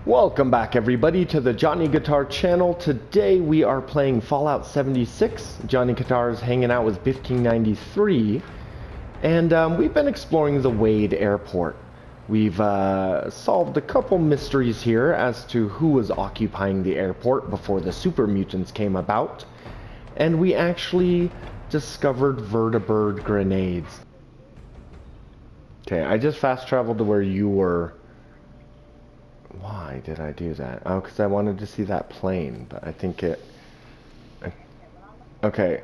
Welcome back everybody to the Johnny Guitar channel. Today we are playing Fallout 76. Johnny Guitar is hanging out with 1593 and we've been exploring the Wade Airport. We've solved a couple mysteries here as to who was occupying the airport before the super mutants came about, and we actually discovered vertibird grenades. Okay, I just fast traveled to where you were. Why did I do that? Oh, because I wanted to see that plane, but I think it... Okay,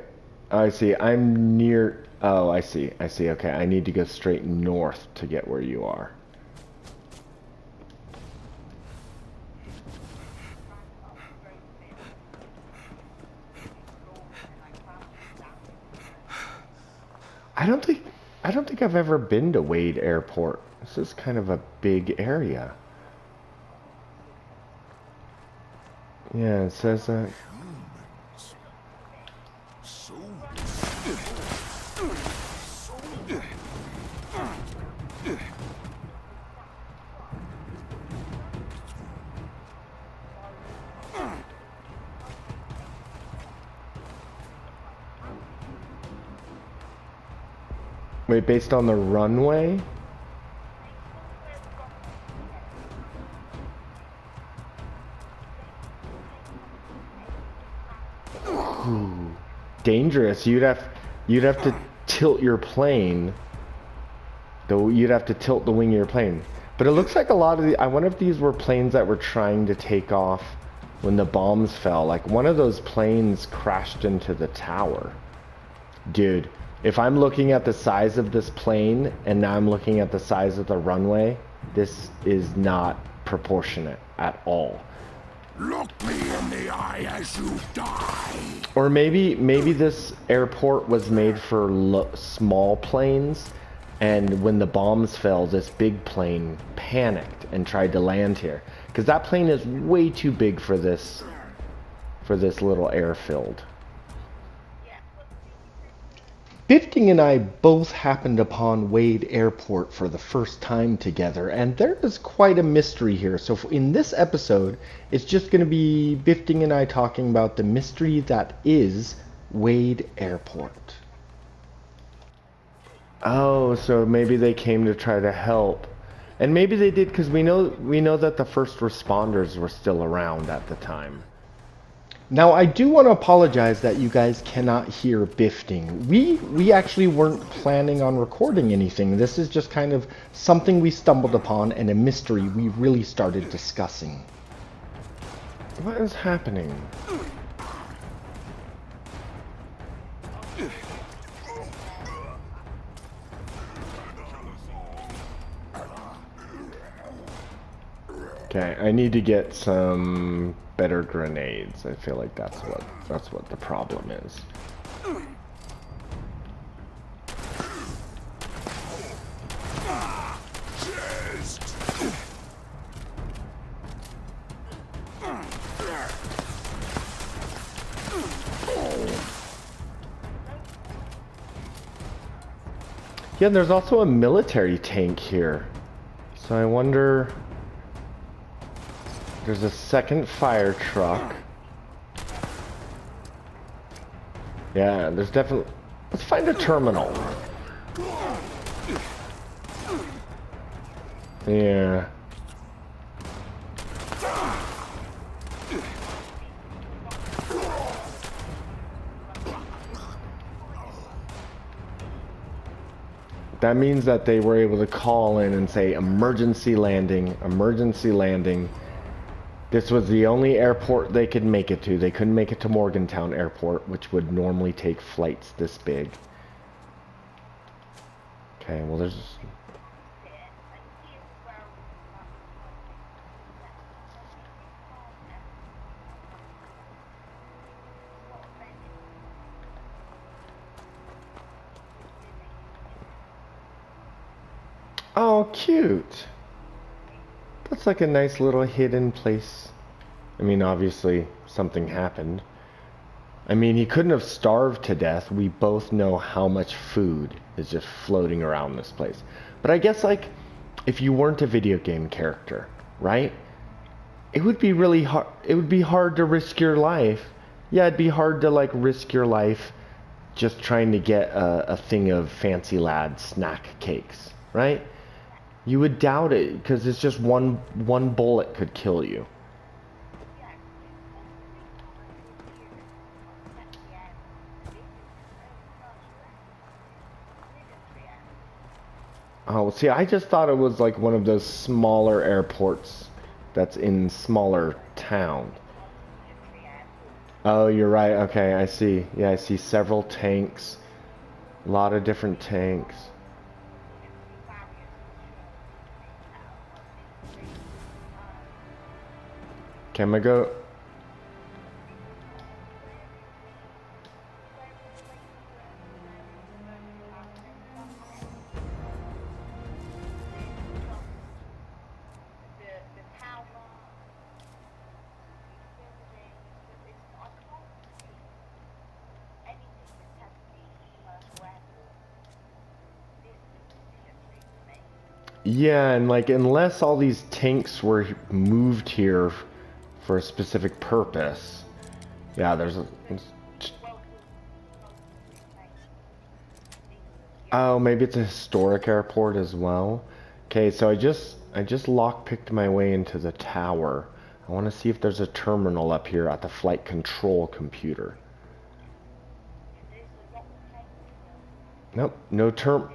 I see. I'm near... Oh, I see. Okay, I need to go straight north to get where you are. I don't think I've ever been to Wade Airport. This is kind of a big area. Yeah, it says that. Wait, based on the runway? Ooh, dangerous. You'd have to tilt your plane. Though you'd have to tilt the wing of your plane. But it looks like a lot of the... I wonder if these were planes that were trying to take off when the bombs fell. Like one of those planes crashed into the tower. Dude, if I'm looking at the size of this plane and now I'm looking at the size of the runway, this is not proportionate at all. Look me in the eye as you die. Or maybe this airport was made for small planes, and when the bombs fell, this big plane panicked and tried to land here. Because that plane is way too big for this little airfield. Bifting and I both happened upon Wade Airport for the first time together, and there is quite a mystery here. So in this episode, it's just going to be Bifting and I talking about the mystery that is Wade Airport. Oh, so maybe they came to try to help. And maybe they did because we know that the first responders were still around at the time. Now, I do want to apologize that you guys cannot hear Bifting. We actually weren't planning on recording anything. This is just kind of something we stumbled upon and a mystery we really started discussing. What is happening? Okay, I need to get some better grenades. I feel like that's what the problem is. Yeah, there's also a military tank here. So I wonder... There's a second fire truck. Yeah, there's definitely... Let's find a terminal. Yeah. That means that they were able to call in and say emergency landing, emergency landing. This was the only airport they could make it to. They couldn't make it to Morgantown Airport, which would normally take flights this big. Okay, well there's... Oh, cute! That's like a nice little hidden place. I mean, obviously, something happened. I mean, he couldn't have starved to death. We both know how much food is just floating around this place. But I guess, like, if you weren't a video game character, right? It would be really hard. It would be hard to risk your life. Yeah, it'd be hard to like risk your life just trying to get a thing of Fancy Lad snack cakes, right? You would doubt it because it's just one bullet could kill you. Oh, see, I just thought it was like one of those smaller airports that's in smaller towns. Oh, you're right. Okay, I see. Yeah, I see several tanks. A lot of different tanks. Can I go? Yeah, and like unless all these tanks were moved here for a specific purpose. Yeah, there's a... Oh, maybe it's a historic airport as well. Okay, so I just lockpicked my way into the tower. I want to see if there's a terminal up here at the flight control computer. Nope, no term.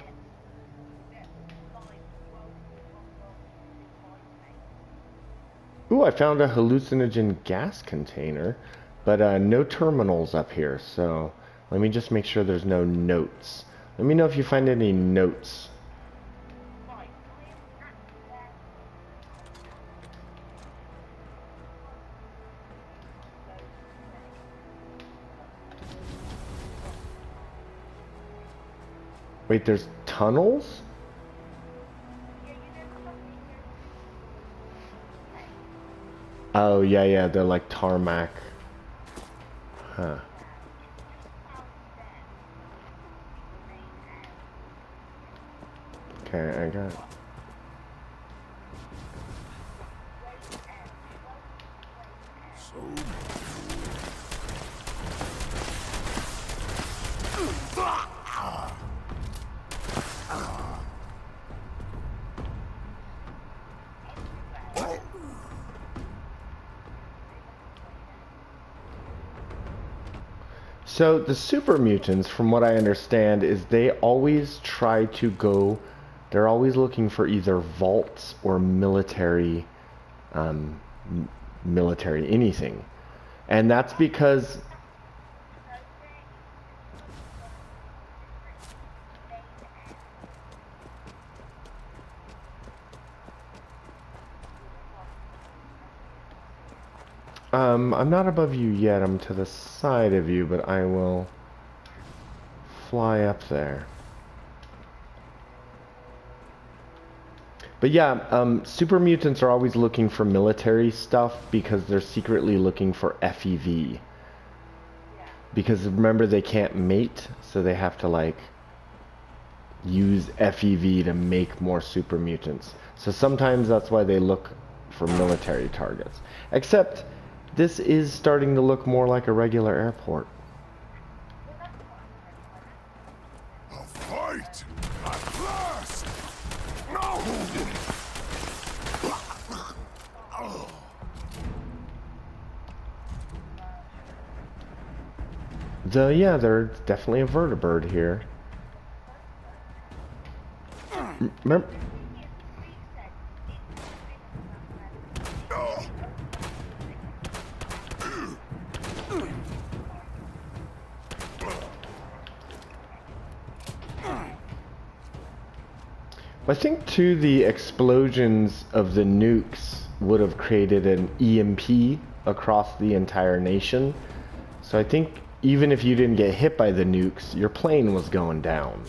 Ooh, I found a hallucinogen gas container, but no terminals up here, so let me just make sure there's no notes. Let me know if you find any notes. Wait, there's tunnels? Oh, yeah, they're like tarmac. Huh. Okay, I got it. So the super mutants, from what I understand, is they always try to go, they're always looking for either vaults or military, military anything. And that's because I'm not above you yet, I'm to the side of you, but I will fly up there. But yeah, super mutants are always looking for military stuff because they're secretly looking for FEV. Because remember, they can't mate, so they have to like use FEV to make more super mutants. So sometimes that's why they look for military targets. Except this is starting to look more like a regular airport. A fight at last. No. Yeah, there's definitely a vertibird here. Remember? I think too the explosions of the nukes would have created an EMP across the entire nation. So I think even if you didn't get hit by the nukes, your plane was going down.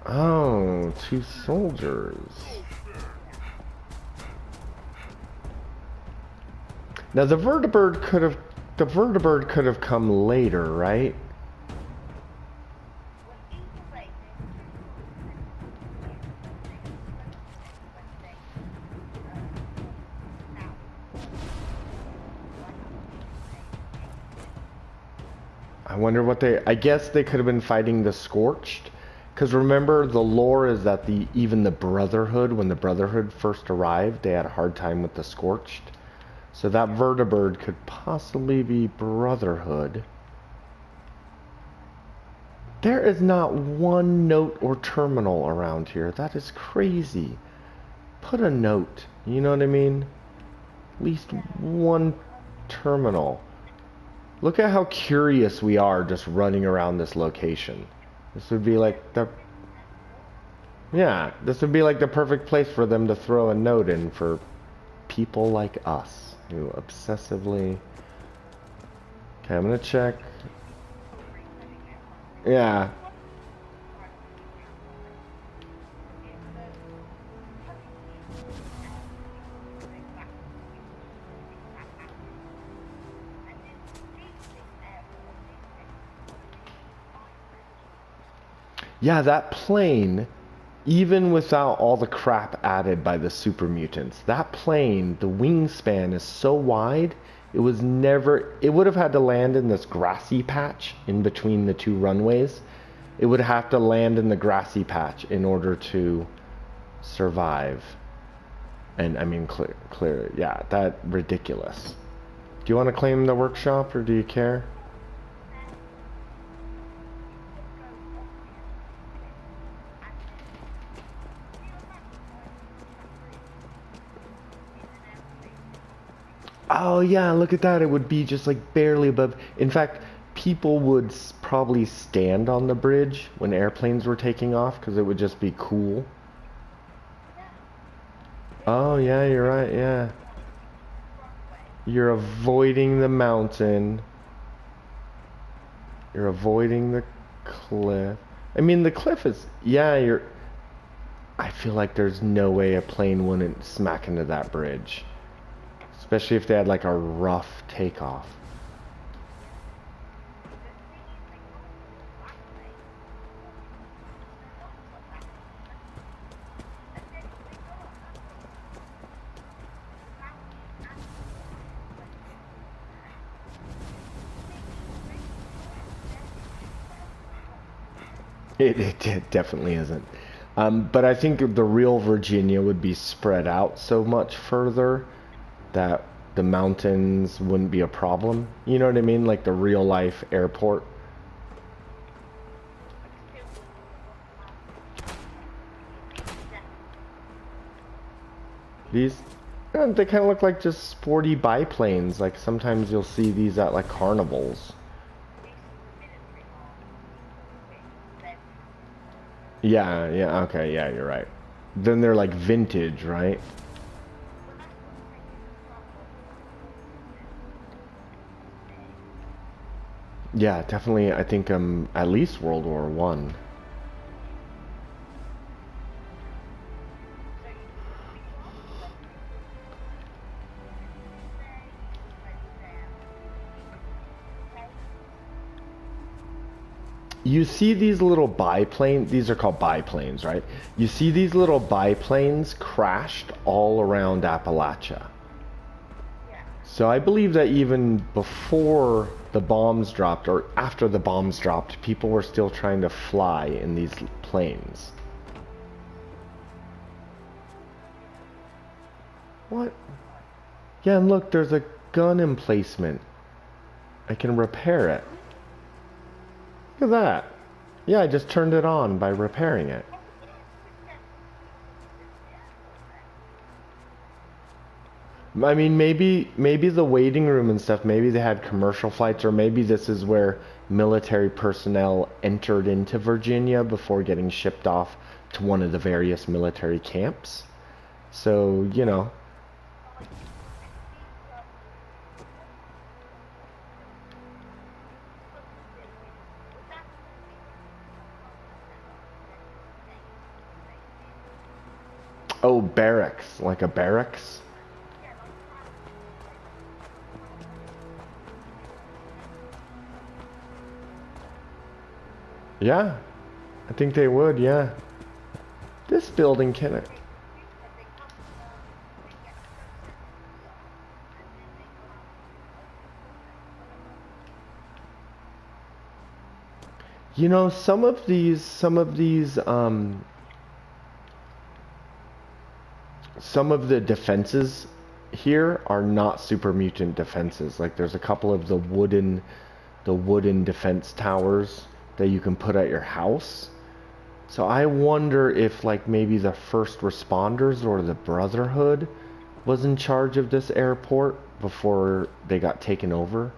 Oh, 2 soldiers. Now the vertibird could have come later, right? wonder what they... I guess they could have been fighting the Scorched. Because remember, the lore is that even the Brotherhood, when the Brotherhood first arrived, they had a hard time with the Scorched. So that vertibird could possibly be Brotherhood. There is not one note or terminal around here. That is crazy. Put a note. You know what I mean? At least one terminal. Look at how curious we are just running around this location. This would be like the... Yeah, this would be like the perfect place for them to throw a note in for people like us who obsessively... Okay, I'm gonna check. Yeah. Yeah, that plane, even without all the crap added by the super mutants, that plane, the wingspan is so wide, it was never... It would have had to land in this grassy patch in between the two runways. It would have to land in the grassy patch in order to survive. And, I mean, clear, yeah, that ridiculous. Do you want to claim the workshop, or do you care? Oh yeah, look at that. It would be just like barely above. In fact, people would probably stand on the bridge when airplanes were taking off because it would just be cool. Oh yeah, you're right, yeah. You're avoiding the mountain. You're avoiding the cliff. I mean, the cliff is... Yeah, you're... I feel like there's no way a plane wouldn't smack into that bridge. Especially if they had like a rough takeoff. It definitely isn't. But I think the real Virginia would be spread out so much further that the mountains wouldn't be a problem. You know what I mean? Like the real life airport. These, they kind of look like just sporty biplanes. Like sometimes you'll see these at like carnivals. Yeah, yeah, okay, yeah, you're right. Then they're like vintage, right? Yeah, definitely. I think at least World War One. You see these little biplanes, these are called biplanes, right? You see these little biplanes crashed all around Appalachia. So I believe that even before the bombs dropped, or after the bombs dropped, people were still trying to fly in these planes. What? Yeah, and look, there's a gun emplacement. I can repair it. Look at that. Yeah, I just turned it on by repairing it. I mean, maybe the waiting room and stuff, maybe they had commercial flights, or maybe this is where military personnel entered into Virginia before getting shipped off to one of the various military camps. So, you know. Oh, barracks, like a barracks? Yeah, I think they would, yeah. This building can... You know, some of the defenses here are not super mutant defenses. Like there's a couple of the wooden defense towers that you can put at your house. So I wonder if like maybe the first responders or the Brotherhood was in charge of this airport before they got taken over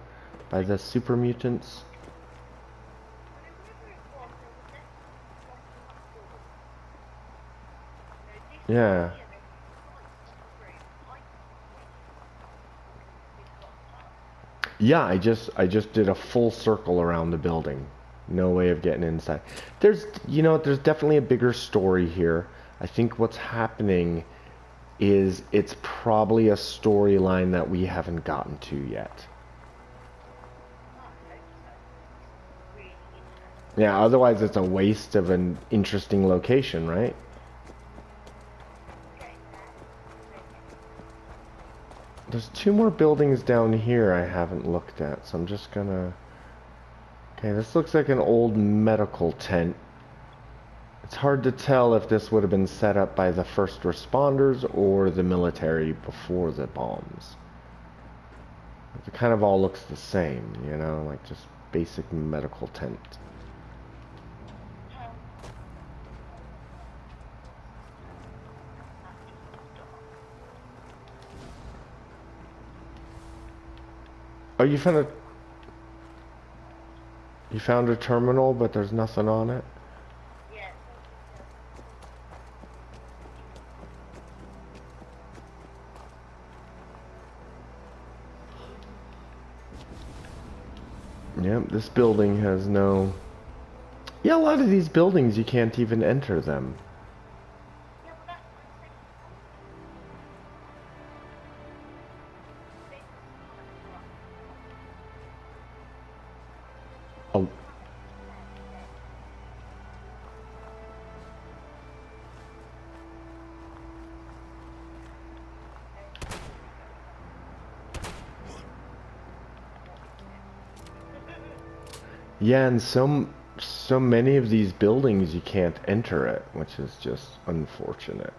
by the super mutants. Yeah. Yeah, I just did a full circle around the building. No way of getting inside. There's, you know, there's definitely a bigger story here. I think what's happening is it's probably a storyline that we haven't gotten to yet. Yeah, otherwise it's a waste of an interesting location, right? There's two more buildings down here I haven't looked at, so I'm just gonna... Okay, this looks like an old medical tent. It's hard to tell if this would have been set up by the first responders or the military before the bombs. It kind of all looks the same, you know, like just basic medical tent. Oh, you found a terminal, but there's nothing on it? Yep, this building has no... Yeah, a lot of these buildings, you can't even enter them. Oh. Yeah, and so many of these buildings you can't enter it, which is just unfortunate.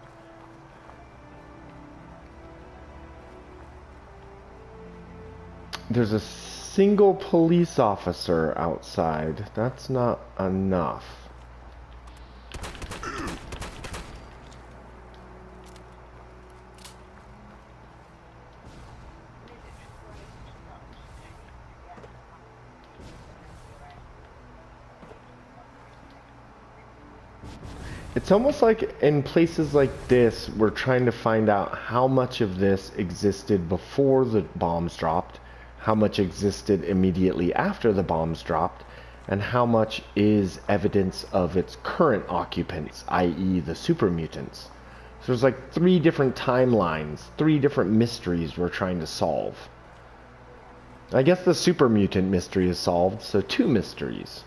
There's a single police officer outside. That's not enough. It's almost like in places like this, we're trying to find out how much of this existed before the bombs dropped, how much existed immediately after the bombs dropped, and how much is evidence of its current occupants, i.e. the super mutants. So there's like 3 different timelines, 3 different mysteries we're trying to solve. I guess the super mutant mystery is solved, so 2 mysteries.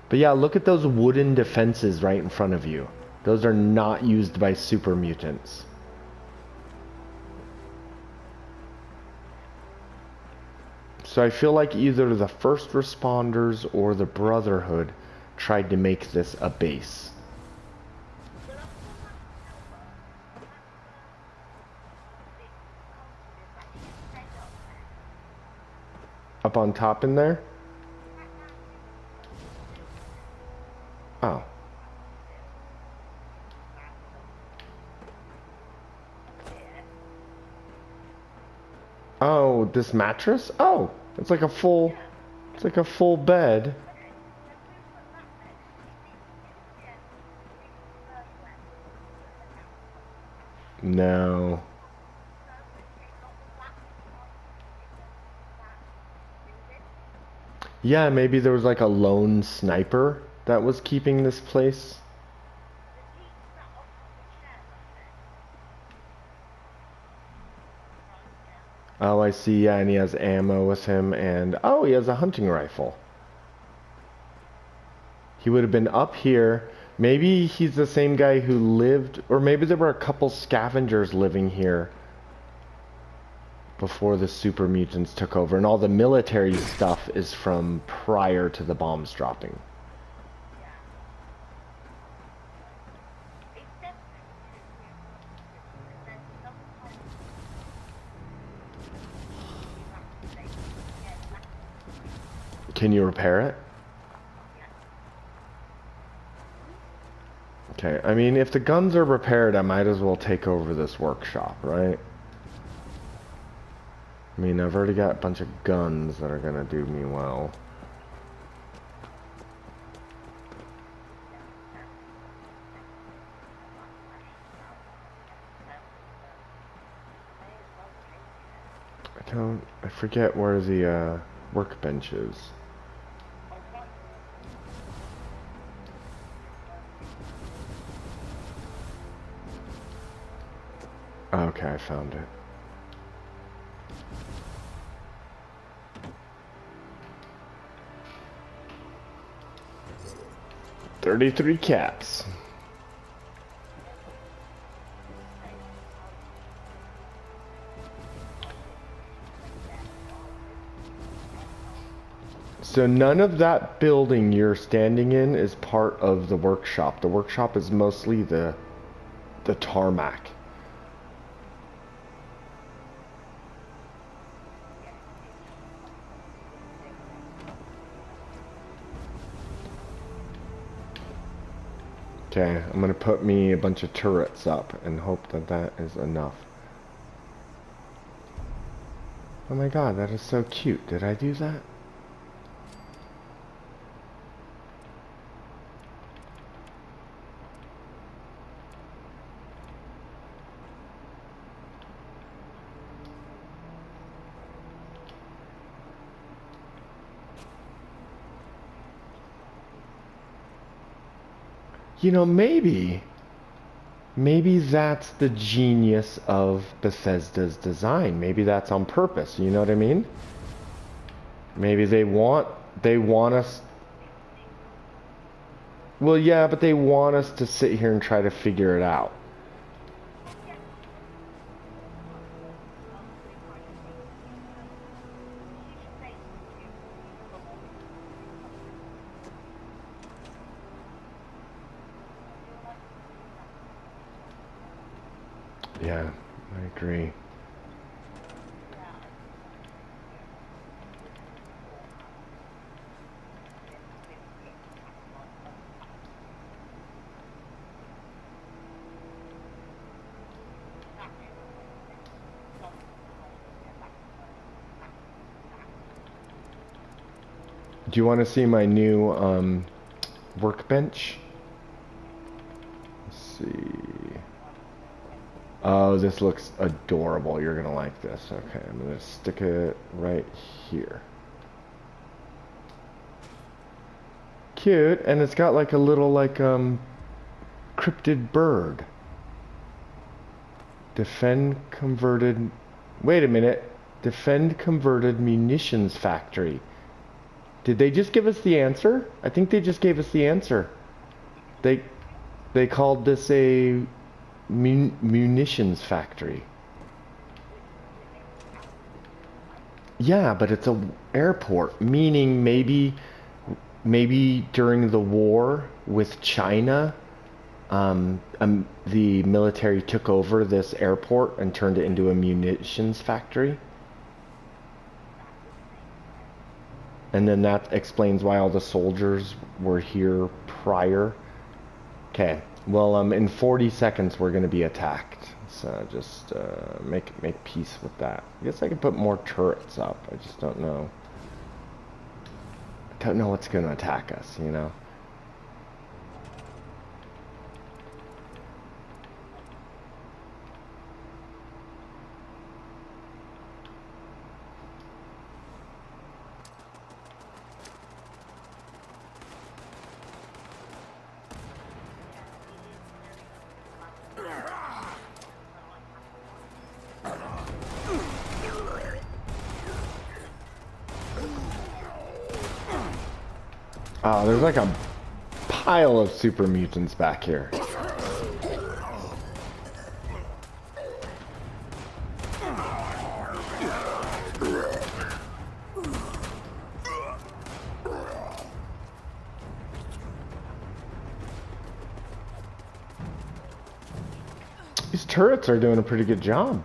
But yeah, look at those wooden defenses right in front of you. Those are not used by super mutants. So I feel like either the first responders or the Brotherhood tried to make this a base. Up on top in there? Oh. Oh, this mattress? Oh, it's like a full bed. No. Yeah, maybe there was like a lone sniper that was keeping this place. Oh, I see. Yeah, and he has ammo with him, and oh, he has a hunting rifle. He would have been up here. Maybe he's the same guy who lived, or maybe there were a couple scavengers living here before the super mutants took over, and all the military stuff is from prior to the bombs dropping. Can you repair it? Okay, I mean, if the guns are repaired, I might as well take over this workshop, right? I mean, I've already got a bunch of guns that are gonna do me well. I forget where the workbench is. Okay, I found it. $33 caps. So none of that building you're standing in is part of the workshop. The workshop is mostly the tarmac. Okay, I'm gonna put me a bunch of turrets up and hope that that is enough. Oh my god, that is so cute. Did I do that? You know, maybe that's the genius of Bethesda's design. Maybe that's on purpose, you know what I mean? Maybe they want us. Well, yeah, but they want us to sit here and try to figure it out. Yeah, I agree. Do you want to see my new workbench? Let's see. Oh, this looks adorable. You're gonna like this. Okay, I'm gonna stick it right here. Cute, and it's got like a little cryptid bird. Defend converted. Wait a minute. Defend converted munitions factory. Did they just give us the answer? I think they just gave us the answer. They called this a munitions factory. Yeah, but it's a airport, meaning maybe during the war with China, the military took over this airport and turned it into a munitions factory. And then that explains why all the soldiers were here prior. Okay. Well, in 40 seconds we're going to be attacked. So just make peace with that. I guess I can put more turrets up. I just don't know. I don't know what's going to attack us, you know. Oh, there's like a pile of super mutants back here. These turrets are doing a pretty good job.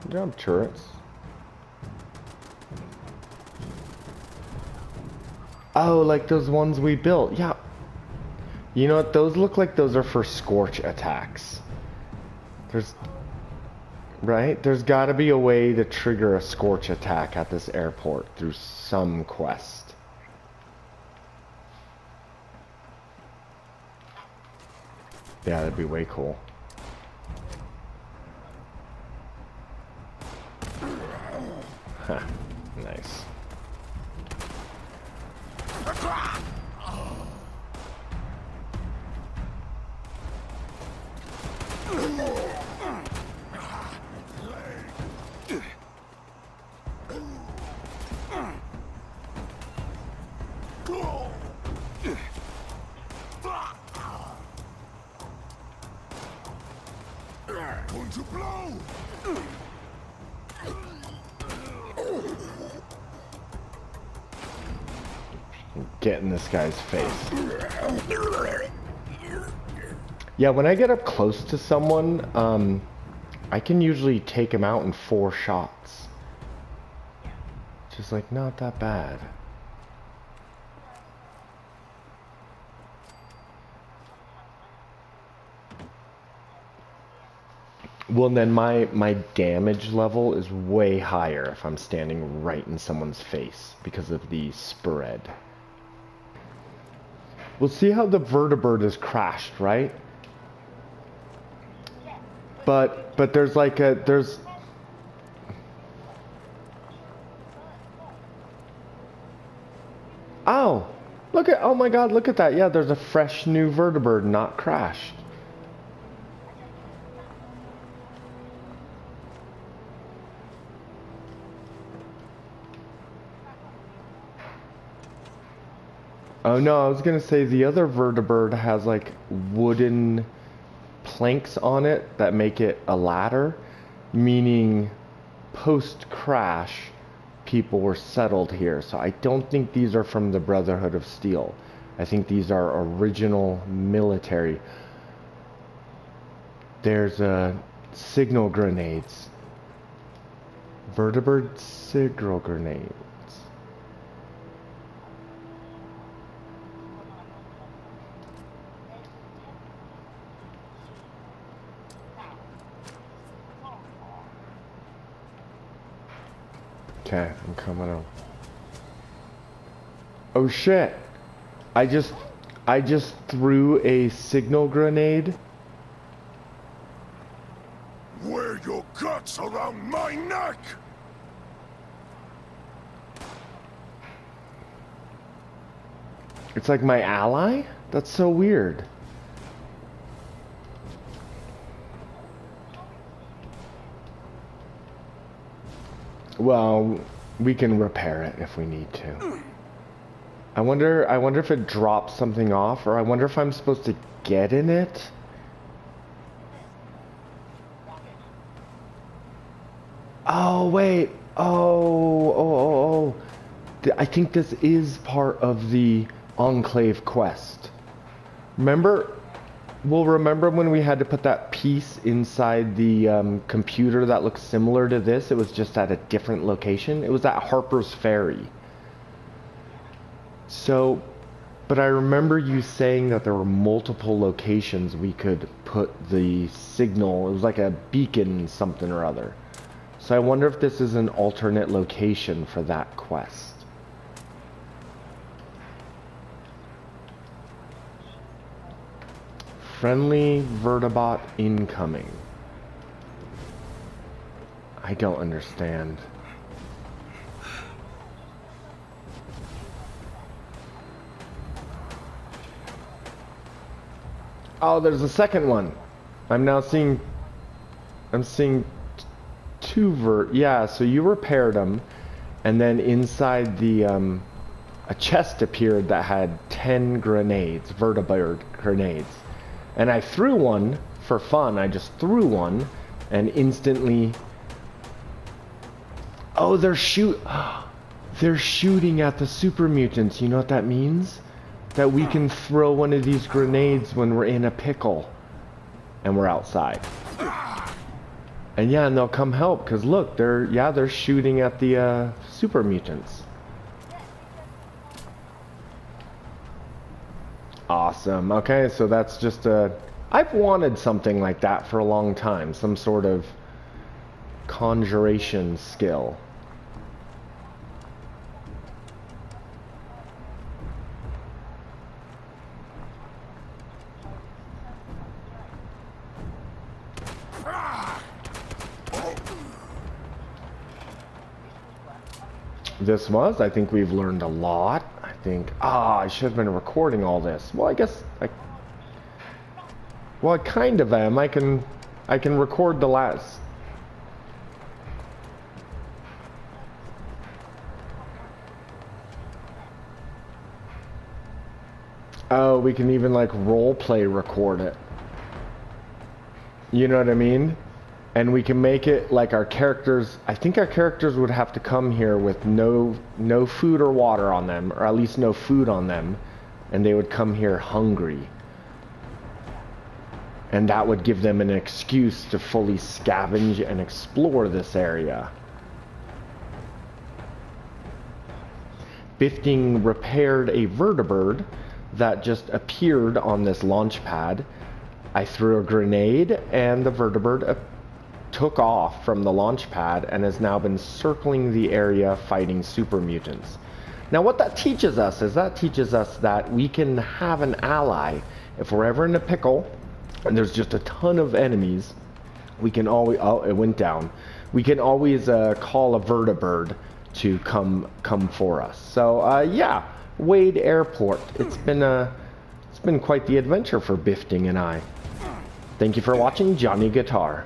Good job, turrets. Oh, like those ones we built. Yeah. You know what? Those look like those are for Scorch attacks. Right? There's got to be a way to trigger a Scorch attack at this airport through some quest. Yeah, that'd be way cool. Huh. Nice. Going to blow. Get in this guy's face. Yeah, when I get up close to someone, I can usually take him out in 4 shots. Just like, not that bad. Well, then my damage level is way higher if I'm standing right in someone's face because of the spread. We'll see how the vertibird is crashed, right? But there's like there's oh, oh my God, look at that. Yeah, there's a fresh new vertibird not crashed. Oh no, I was gonna say the other vertibird has like wooden planks on it that make it a ladder, meaning post-crash people were settled here. So I don't think these are from the Brotherhood of Steel. I think these are original military. There's signal grenades. Vertibird signal grenades. Okay, I'm coming up. Oh shit! I just threw a signal grenade. Wear your guts around my neck! It's like my ally? That's so weird. Well, we can repair it if we need to. I wonder if it drops something off, or I wonder if I'm supposed to get in it. Oh, wait. Oh. I think this is part of the Enclave quest. Remember when we had to put that piece inside the computer that looks similar to this? It was just at a different location. It was at Harper's Ferry. So, but I remember you saying that there were multiple locations we could put the signal. It was like a beacon something or other. So I wonder if this is an alternate location for that quest. Friendly Vertibot incoming. I don't understand. Oh, there's a second one. I'm seeing 2 yeah, so you repaired them, and then inside the a chest appeared that had 10 grenades, Vertibird grenades. And I threw one for fun. I just threw one and instantly... Oh, they're shooting at the super mutants. You know what that means? That we can throw one of these grenades when we're in a pickle and we're outside. And yeah, and they'll come help because look, they're shooting at the super mutants. Awesome. Okay, so that's just a... I've wanted something like that for a long time. Some sort of conjuration skill. This was, I think we've learned a lot. I think, I should have been recording all this. Well, I guess I kind of am. I can record the last. Oh, we can even like role play record it. You know what I mean? And we can make it like our characters, I think our characters would have to come here with no food or water on them, or at least no food on them, and they would come here hungry. And that would give them an excuse to fully scavenge and explore this area. Bifting repaired a vertibird that just appeared on this launch pad. I threw a grenade and the vertibird took off from the launch pad and has now been circling the area fighting super mutants. Now what that teaches us is that we can have an ally. If we're ever in a pickle and there's just a ton of enemies, we can always, oh, it went down. We can always call a vertibird to come for us. So yeah, Wade Airport. It's been quite the adventure for Bifting and I. Thank you for watching Johnny Guitar.